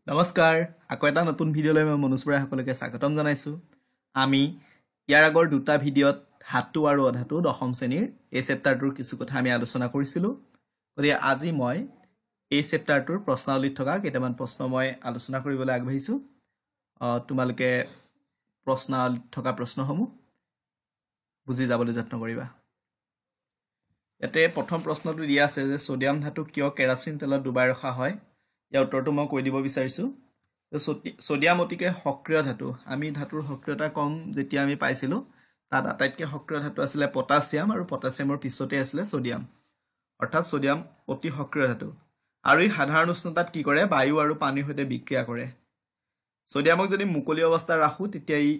নমস্কাৰ আকৌ এটা নতুন ভিডিঅ'লৈ মই মনোজ বৰাই সকলোকে স্বাগতম জনাইছো আমি ইয়াৰ আগৰ দুটা ভিডিঅ'ত ধাতু আৰু অধাতু দশম শ্ৰেণীৰ এই চেপ্টাৰটোৰ কিছু কথা আমি আলোচনা কৰিছিলো গতিকে আজি মই এই চেপ্টাৰটোৰ প্ৰশ্নাৱলীত থকা কেইটামান প্ৰশ্ন মই আলোচনা কৰিবলৈ আগবাঢ়িছো তোমালোকে প্ৰশ্নাৱলীত থকা প্ৰশ্নসমূহ বুজি যাবলৈ যত্ন কৰিবা এতে প্ৰথম প্ৰশ্নটো দিয়া আছে যে সোডিয়াম ধাতু কিয় কেৰাচিন তেলত ডুবাই ৰখা হয় ইয়াৰ উত্তৰটো মই কৈ দিব বিচাৰিছো সোডিয়াম অতিকে সক্ৰিয় ধাতু আমি ধাতুৰ সক্ৰিয়তা কম যেতিয়া আমি পাইছিলো তাত আটাইতকৈ সক্ৰিয় ধাতু আছিল পটাছিয়াম আৰু পটাছিয়ামৰ পিছতে আছিল সোডিয়াম অৰ্থাৎ সোডিয়াম অতি সক্ৰিয় ধাতু আৰু ই সাধাৰণ উষ্ণতাত কি কৰে বায়ু আৰু পানীৰ সৈতে বিক্ৰিয়া কৰে সোডিয়ামক যদি মুকলি অৱস্থাত ৰাখো তেতিয়া ই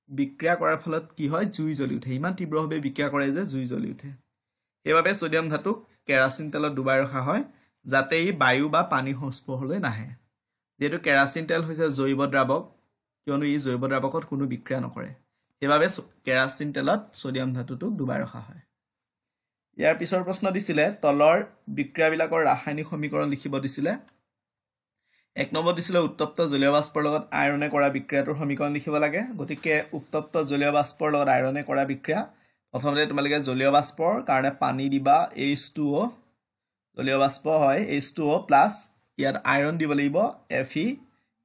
বিক্ৰিয়া কৰাৰ ফলত কি হয় জুই জ্বলি উঠে ইমান তীব্ৰভাৱে বিক্ৰিয়া কৰে যে জুই জ্বলি উঠে সেইবাবে সোডিয়াম ধাতুক কেৰাচিন তেলত ডুবাই ৰখা হয় যাতে ই বায়ু বা পানীৰ সংস্পৰ্শলৈ নাহে যেহেতু কেৰাচিন তেল হৈছে জৈৱ দ্ৰাৱক কিয়নো ই জৈৱ দ্ৰাৱকত কোনো বিক্ৰিয়া নকৰে সেইবাবে কেৰাচিন তেলত সোডিয়াম ধাতুটোক ডুবাই ৰখা হয় ইয়াৰ পিছৰ প্ৰশ্ন দিছিলে তলৰ বিক্ৰিয়াবিলাকৰ ৰাসায়নিক সমীকৰণ লিখিব দিছিলে এক নম্বৰ দিছিলে উত্তপ্ত জলীয় বাষ্পৰ লগত আইৰনে কৰা বিক্ৰিয়াটোৰ সমীকৰণ লিখিব লাগে গতিকে উত্তপ্ত জলীয় বাষ্পৰ লগত আইৰনে কৰা বিক্ৰিয়া প্ৰথমতে তোমালোকে জলীয় বাষ্পৰ কাৰণে পানী দিবা H2O জলীয় বাষ্প হয় H2O প্লাস ইয়াত আইৰন দিব লাগিব Fe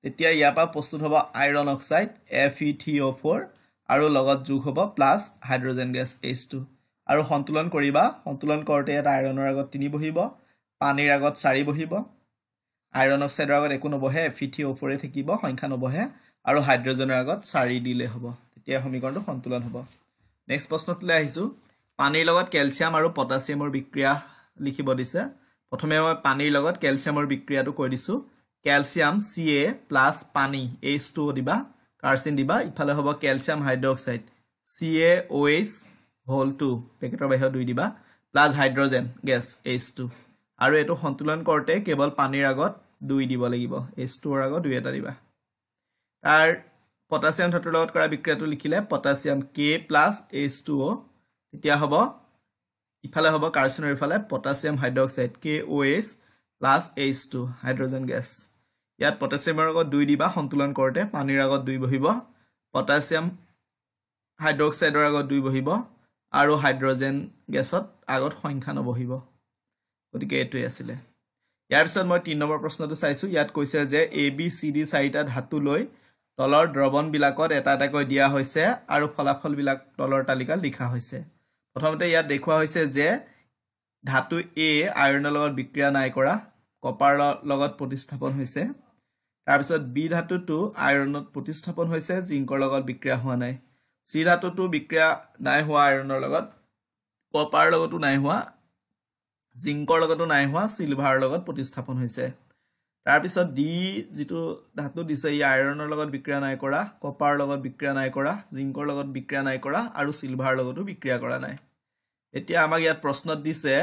তেতিয়া ইয়াৰ পৰা প্ৰস্তুত হ'ব আইৰন অক্সাইড FeTO4 আৰু লগত যোগ হ'ব প্লাস হাইড্ৰোজেন গেছ H2 আৰু সন্তুলন কৰিবা সন্তুলন কৰোতে এটা আইৰনৰ আগত 3 বহিব পানীৰ আগত 4 বহিব আইৰন অক্সাইডৰ আগত একো নবহে FeTO4 এ থাকিব সংখ্যা নবহে আৰু হাইড্ৰোজেনৰ আগত 4 দিলে হ'ব তেতিয়া সমীকৰণটো সন্তুলন হ'ব নেক্সট প্ৰশ্নটোলৈ আহিছো পানীৰ লগত ক্যালসিয়াম আৰু পটাছিয়ামৰ বিক্ৰিয়া লিখিব দিছে প্ৰথমে মই পানীৰ লগত ক্যালসিয়ামৰ বিক্ৰিয়াটো কৈ দিছো ক্যালসিয়াম Ca প্লাস পানী H2O দিবা কাৰ্চিন দিবা ইফালে হ'ব ক্যালসিয়াম হাইড্ৰক্সাইড CaOH হোল 2 পেকেটৰ বাহিৰত 2 দিবা প্লাস হাইড্ৰোজেন গেছ H2 আৰু এটো সন্তুলন কৰতে কেৱল পানীৰ আগত 2 দিব লাগিব H2 ৰ আগত 2 এটা দিবা তাৰ পটাছিয়াম ধাতুৰ লগত কৰা বিক্ৰিয়াটো লিখিলে পটাছিয়াম K প্লাস H2O তেতিয়া হ'ব ইফালে হ'ব কাৰ্চিনৰ ইফালে potassium hydroxide KOH plus H2 hydrogen gas ইয়াত পটাছিয়ামৰ আগত 2 দিবা সন্তুলন কৰতে পানীৰ আগত 2 বহিব পটাছিয়াম হাইড্ৰক্সাইডৰ আগত 2 বহিব আৰু হাইড্ৰোজেন গেছত আগত সংখ্যা নবহিব গতিকে এটোই আছিল ইয়াৰ পিছত মই 3 নম্বৰ প্ৰশ্নটো চাইছো ইয়াত কৈছে যে ABCD চাৰিটা ধাতু লৈ তলৰ দ্ৰৱণ বিলাকত এটা এটাকৈ দিয়া হৈছে আৰু ফলাফল বিলাক তলৰ তালিকাত লিখা হৈছে প্ৰথমতে ইয়াত দেখুৱা হৈছে যে ধাতু A আইৰণৰ লগত বিক্ৰিয়া নাই কৰা কপাৰ লগত প্ৰতিস্থাপন হৈছে তাৰ পিছত B ধাতুটো আইৰণত প্ৰতিস্থাপন হৈছে জিংকৰ লগত বিক্ৰিয়া হোৱা নাই C ধাতুটো বিক্ৰিয়া নাই হোৱা আইৰণৰ লগত কপাৰ লগতো নাই হোৱা জিংকৰ লগতো নাই হোৱা সিলভাৰৰ লগত প্ৰতিস্থাপন হৈছে তাৰ পিছত D যেটো ধাতু দিছে ই আইৰণৰ লগত বিক্ৰিয়া নাই কৰা কপাৰ লগত বিক্ৰিয়া নাই কৰা জিংকৰ লগত বিক্ৰিয়া নাই কৰা আৰু সিলভাৰৰ লগতো বিক্ৰিয়া কৰা নাই এতিয়া আমাক ইয়াত প্ৰশ্নত দিছে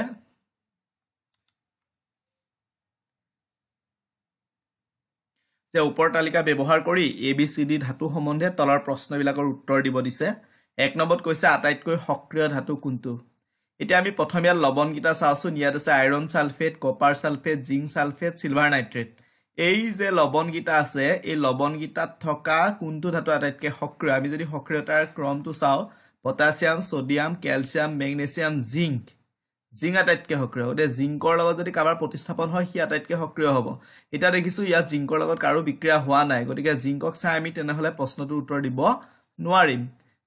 যে ওপৰ তালিকা ব্যৱহাৰ কৰি ABCD ধাতু সম্বন্ধে তলৰ প্ৰশ্নবিলাকৰ উত্তৰ দিব দিছে এক নম্বৰত কৈছে আটাইতকৈ সক্ৰিয় ধাতু কোনটো এতিয়া আমি প্ৰথমে লৱণ গিটা চাওচোন ইয়াত আছে iron sulphate copper sulphate zinc sulphate silver nitrate এই যে লৱণ গিটা আছে এই লৱণ গিটাত থকা কোনটো ধাতু আটাইতকৈ সক্ৰিয় আমি যদি সক্ৰিয়তাৰ ক্ৰমটো চাও potassium sodium calcium magnesium zinc আটাইতকৈ সক্ৰিয় ওদে জিংকৰ লগত যদি কাবাৰ প্ৰতিস্থাপন হয় হি আটাইতকৈ সক্ৰিয় হ'ব এটা দেখিছো ইয়াত জিংকৰ লগত কাৰো বিক্ৰিয়া হোৱা নাই গতিকে জিংকক চাই আমি তেনেহলে প্ৰশ্নটোৰ উত্তৰ দিব নোৱাৰিম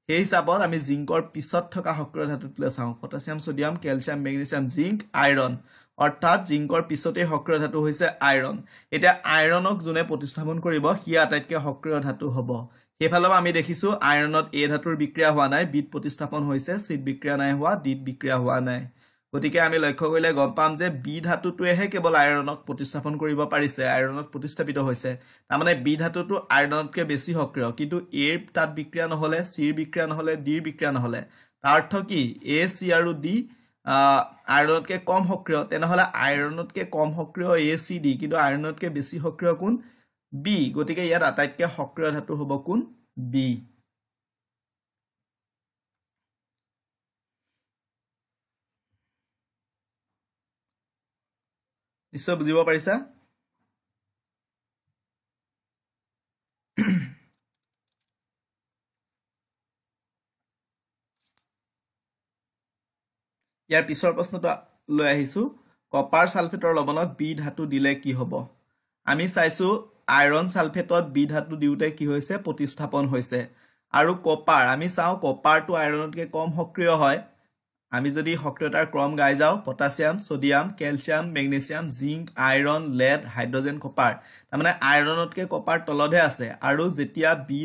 সেই হিচাপত আমি জিংকৰ পিছত থকা সক্ৰিয় ধাতুটোলৈ চাও potassium sodium calcium magnesium zinc iron অৰ্থাৎ জিংকৰ পিছতে সক্ৰিয় ধাতু হৈছে আইৰন এটা আইৰনক যোনে প্ৰতিস্থাপন কৰিব হি আটাইতকৈ সক্ৰিয় ধাতু হ'ব সেইফালে আমি দেখিছো আইৰণত A ধাতুৰ বিক্ৰিয়া হোৱা নাই বিত প্ৰতিস্থাপন হৈছে চিত বিক্ৰিয়া নাই হোৱা ডিত বিক্ৰিয়া হোৱা নাই গতিকে আমি লক্ষ্য কৰিলে গম পাম যে বি ধাতুটোহে কেৱল আইৰণক প্ৰতিস্থাপন কৰিব পাৰিছে আইৰণত প্ৰতিস্থাপিত হৈছে তাৰ মানে বি ধাতুটো আইৰণতকৈ বেছি সক্ৰিয় কিন্তু এ ৰ তাত বিক্ৰিয়া নহলে সি ৰ বিক্ৰিয়া নহলে ডি ৰ বিক্ৰিয়া নহলে তাৰ অৰ্থ কি এ সি আৰু ডি আইৰণতকৈ কম সক্ৰিয় তেনেহলে আইৰণতকৈ কম সক্ৰিয় এ সি ডি কিন্তু আইৰণতকৈ বেছি সক্ৰিয় কোন বি গতিকে ইয়াত আটাইতকৈ সক্ৰিয় ধাতু হ'ব কোন বি নিশ্চয় বুজিব পাৰিছা ইয়াৰ পিছৰ প্ৰশ্নটো লৈ আহিছো কপাৰ সালফেটৰ লৱণত বি ধাতু দিলে কি হ'ব আমি চাইছো আইৰন সালফেটত বি ধাতু দিউতে কি হৈছে প্ৰতিস্থাপন হৈছে আৰু কপাৰ আমি চাও কপাৰটো আইৰনতকৈ কম সক্ৰিয় হয় আমি যদি সক্ৰিয়তাৰ ক্ৰম গাই যাও potassium sodium calcium magnesium zinc iron lead hydrogen copper তাৰমানে আইৰনতকৈ কপাৰ তলতহে আছে আৰু যেতিয়া বি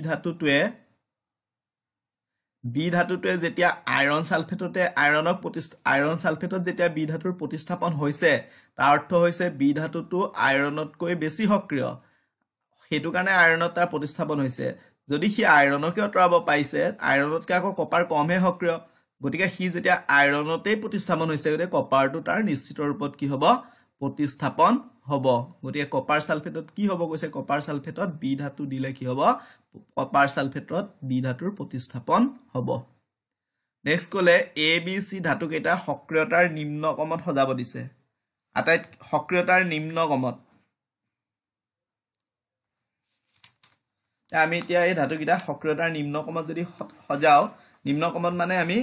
ধাতুটোৱে যেতিয়া আইৰন সালফেটত যেতিয়া বি ধাতুৰ প্ৰতিস্থাপন হৈছে তাৰ অৰ্থ হৈছে বি ধাতুটো আইৰনতকৈ বেছি সক্ৰিয় সেইটো কাৰণে আইৰনত তাৰ প্ৰতিস্থাপন হৈছে যদি সি আইৰনকে অতৰাব পাইছে আইৰনতকৈ আকৌ কপাৰ কমহে সক্ৰিয় গতিকে সি যেতিয়া আইৰনতেই প্ৰতিস্থাপন হৈছে গতিকে কপাৰটো তাৰ নিশ্চিত ৰূপত কি হ'ব প্ৰতিস্থাপন হ'ব গতিকে কপাৰ সালফেটত কি হ'ব কৈছে কপাৰ সালফেটত বি ধাতু দিলে কি হ'ব কপাৰ সালফেটত বি ধাতুৰ প্ৰতিস্থাপন হ'ব নেক্সট কলে এ বি সি ধাতু কেইটা সক্ৰিয়তাৰ নিম্নকমত সজাব দিছে আটাইত সক্ৰিয়তাৰ নিম্নকমত আমি এতিয়া এই ধাতু কেইটা সক্ৰিয়তাৰ নিম্নকমত যদি সজাও নিম্নকমত মানে আমি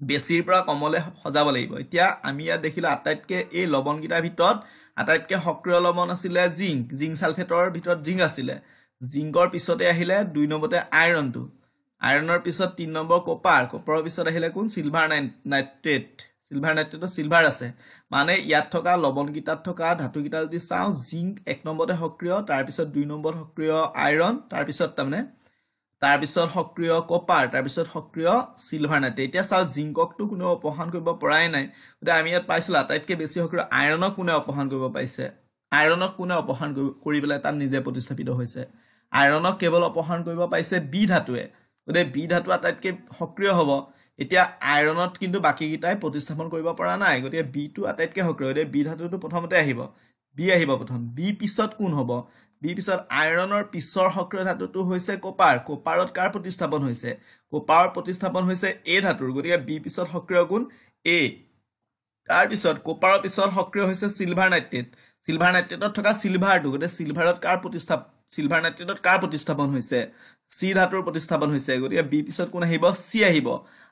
বেছিৰ পৰা কমলে সজাব লাগিব এতিয়া আমি ইয়াত দেখিলো আটাইতকৈ এই লৱণ কেইটাৰ ভিতৰত আটাইতকৈ সক্ৰিয় লৱণ আছিল জিংক সালফেটৰ ভিতৰত জিংক আছিল জিংকৰ পিছতে আহিলে 2 নম্বৰতে আইৰণটো আইৰণৰ পিছত 3 নম্বৰ কপাৰৰ পিছত আহিলে কোন সিলভাৰ নাইট্ৰেটত সিলভাৰ আছে মানে ইয়াত থকা লৱণ কেইটাত থকা ধাতু কেইটা যদি চাও জিংক 1 নম্বৰতে সক্ৰিয় তাৰ পিছত 2 নম্বৰত সক্ৰিয় আইৰণ তাৰ পিছত সক্ৰিয় কপাৰ তাৰ পিছত সক্ৰিয় সিলভাৰ নাইট্ৰেট এতিয়া চাও জিংককটো কোনো অপসাৰণ কৰিব পৰাই নাই গতিকে আমি ইয়াত পাইছিলো আটাইতকৈ বেছি সক্ৰিয় আইৰণক কোনে অপসাৰণ কৰিব পাইছে আইৰণক কোনে অপসাৰণ কৰি পেলাই তাত নিজে প্ৰতিস্থাপিত হৈছে আইৰণক কেৱল অপসাৰণ কৰিব পাইছে বি ধাতুৱে গতিকে বি ধাতু আটাইতকৈ সক্ৰিয় হ'ব এতিয়া আইৰণত কিন্তু বাকি কেইটাই প্ৰতিস্থাপন কৰিব পৰা নাই গতিকে বি টো আটাইতকৈ সক্ৰিয় গতিকে বি ধাতুটো প্ৰথমতে আহিব প্ৰথম বি পিছত কোন হ'ব বি পিছত আইৰণৰ পিছৰ সক্ৰিয় ধাতুটো হৈছে কপাৰত কাৰ প্ৰতিস্থাপন হৈছে কপাৰৰ প্ৰতিস্থাপন হৈছে এ ধাতুৰ গতিকে বি পিছত সক্ৰিয় কোন এ তাৰ পিছত কপাৰৰ পিছত সক্ৰিয় হৈছে সিলভাৰ নাইট্ৰেটত থকা সিলভাৰটো গতিকে সিলভাৰ নাইট্ৰেটত কাৰ প্ৰতিস্থাপন হৈছে সি ধাতুৰ প্ৰতিস্থাপন হৈছে গতিকে বি পিছত কোন আহিব সি আহিব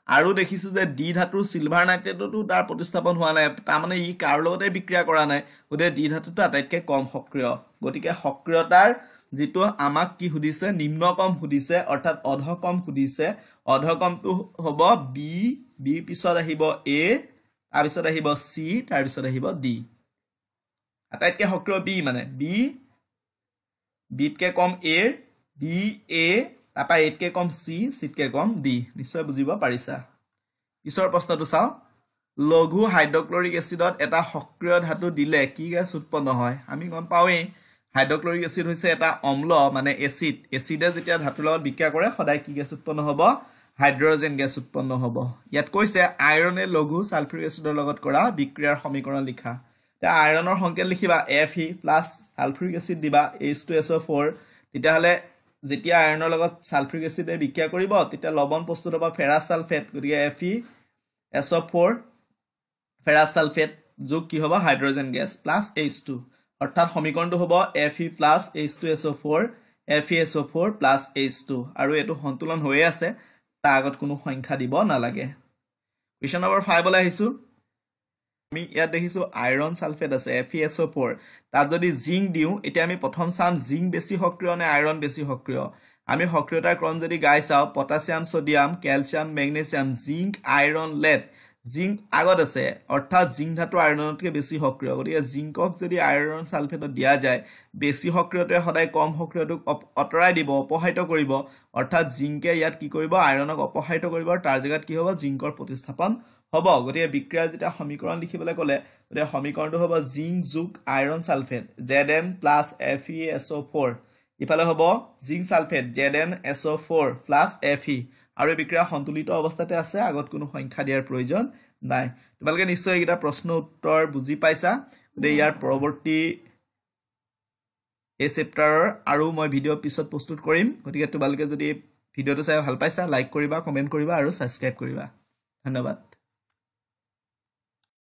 আৰু দেখিছো যে ডি ধাতুৰ সিলভাৰ নাইট্ৰেটতো তাৰ প্ৰতিস্থাপন হোৱা নাই তাৰ মানে ই কাৰ লগতে বিক্ৰিয়া কৰা নাই গতিকে ডি ধাতুটো আটাইতকৈ কম সক্ৰিয় গতিকে সক্ৰিয়তাৰ যেটো আমাক কি সুধিছে নিম্নকম সুধিছে অৰ্থাৎ অধকম সুধিছে অধকমটো হ'ব বি পিছত আহিব এ তাৰ পিছত আহিব সি তাৰ পিছত আহিব ডি আটাইতকৈ সক্ৰিয় বি মানে বিতকৈ কম এ বি এ তাৰপৰা এতকৈ কম চিতকৈ কম ডি নিশ্চয় বুজিব পাৰিছা পিছৰ প্ৰশ্নটো চাও লঘু হাইড্ৰক্লৰিক এচিডত এটা সক্ৰিয় ধাতু দিলে কি গেছ উৎপন্ন হয় আমি গম পাওঁৱেই হাইড্ৰক্লৰিক এচিড হৈছে এটা অম্ল মানে এচিডে যেতিয়া ধাতুৰ লগত বিক্ৰিয়া কৰে সদায় কি গেছ উৎপন্ন হ'ব হাইড্ৰজেন গেছ উৎপন্ন হ'ব ইয়াত কৈছে আইৰণে লঘু সালফিউৰিক এচিডৰ লগত কৰা বিক্ৰিয়াৰ সমীকৰণ লিখা আইৰণৰ সংকেত লিখিবা Fe প্লাছ সালফিউৰিক এচিড দিবা H2SO4 তেতিয়াহ'লে যেতিয়া আইৰণৰ লগত সালফিউৰিক এচিডে বিক্ৰিয়া কৰিব তেতিয়া লৱণ প্ৰস্তুত হ'ব ফেৰাছ সালফেট গতিকে FeSO4 ফেৰাছ সালফেট যোগ কি হ'ব হাইড্ৰজেন গেছ প্লাছ H2 অৰ্থাৎ সমীকৰণটো হ'ব Fe plus H2SO4 FeSO4 plus H2 আৰু এটো সন্তুলন হৈয়ে আছে তাৰ আগত কোনো সংখ্যা দিব নালাগে কোৱেশ্চন নম্বৰ 5 লৈ আহিছো আমি ইয়াত দেখিছো আইৰন সালফেট আছে FeSO4 তাত যদি জিংক দিও এতিয়া আমি প্ৰথম চাম জিংক বেছি সক্ৰিয় নে আইৰন বেছি সক্ৰিয় আমি সক্ৰিয়তাৰ ক্ৰম যদি গাই চাও potassium sodium calcium magnesium zinc iron lead zinc আগত আছে অৰ্থাৎ জিংক ধাতু আইৰণতকৈ বেছি সক্ৰিয় গতিকে জিংকক যদি আইৰন সালফেটত দিয়া যায় বেছি সক্ৰিয়টোৱে সদায় কম সক্ৰিয়টোক অতৰাই দিব অপসাৰিত কৰিব অৰ্থাৎ জিংকে ইয়াত কি কৰিব আইৰণক অপসাৰিত কৰিব তাৰ জায়গাত কি হ'ব জিংকৰ প্ৰতিস্থাপন হ'ব গতিকে বিক্ৰিয়া যেতিয়া সমীকৰণ লিখিবলৈ ক'লে গতিকে সমীকৰণটো হ'ব জিংক যোগ iron sulphate Zn plus FeSO4 ইফালে হ'ব zinc sulphate ZnSO4 plus Fe আৰু এই বিক্ৰিয়া সন্তুলিত অৱস্থাতে আছে আগত কোনো সংখ্যা দিয়াৰ প্ৰয়োজন নাই তোমালোকে নিশ্চয় এটা প্ৰশ্ন উত্তৰ বুজি পাইছা গতিকে ইয়াৰ পৰৱৰ্তী এই চেপ্টাৰৰ আৰু মই ভিডিঅ পিছত প্ৰস্তুত কৰিম গতিকে তোমালোকে যদি ভিডিঅটো চাই ভাল পাইছা লাইক কৰিবা কমেন্ট কৰিবা আৰু সাবস্ক্ৰাইব কৰিবা ধন্যবাদ